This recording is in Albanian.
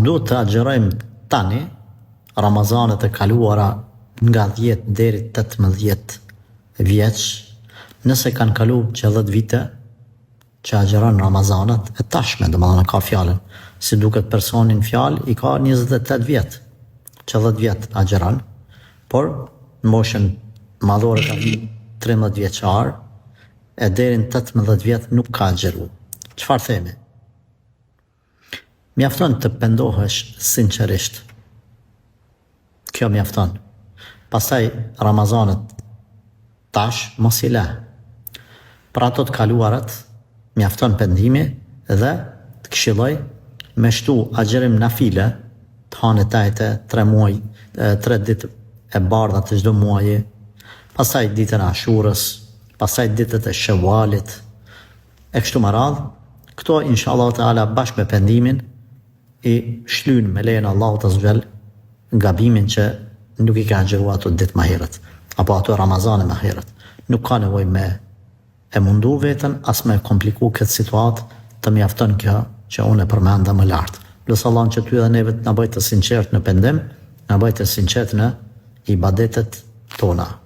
duhet të agjerojmë tani Ramazanet e kaluara nga 10 deri 18 vjeç, nëse kanë kalu që 10 vite që agjeron Ramazanet e tashme, domethënë ka fjalën, si duket personin fjalë i ka 28 vjet, që 10 vjet agjeron, por në moshën madhore ka 13 vjeçar e deri në 18 vjet nuk ka agjeru. Çfarë themi? Mjafton të pendohesh sinqerisht. Kjo mjafton. Pastaj Ramazanet tash mos i le. Për ato të kaluarat mjafton pendimi dhe të këshilloj me shtu agjerim nafile të hanë tajte 3 muaj, 3 ditë e bardha të çdo muaji, pastaj ditën e Ashurës, pastaj ditët e Shevalit, e kështu me radhë. Këto inshallah taala bashkë me pendimin i shlyn me lejen Allahut azza wajal gabimin që nuk i ka agjeruar ato ditë më herët, apo ato Ramazane më herët. Nuk ka nevojë me e mundu veten, as me kompliku këtë situatë, të mjafton kjo që unë e përmenda më lartë. Lutë Allahun që ty dhe neve të na bëjë të sinqert në pendim, na bëjë të sinqert në ibadetet tona.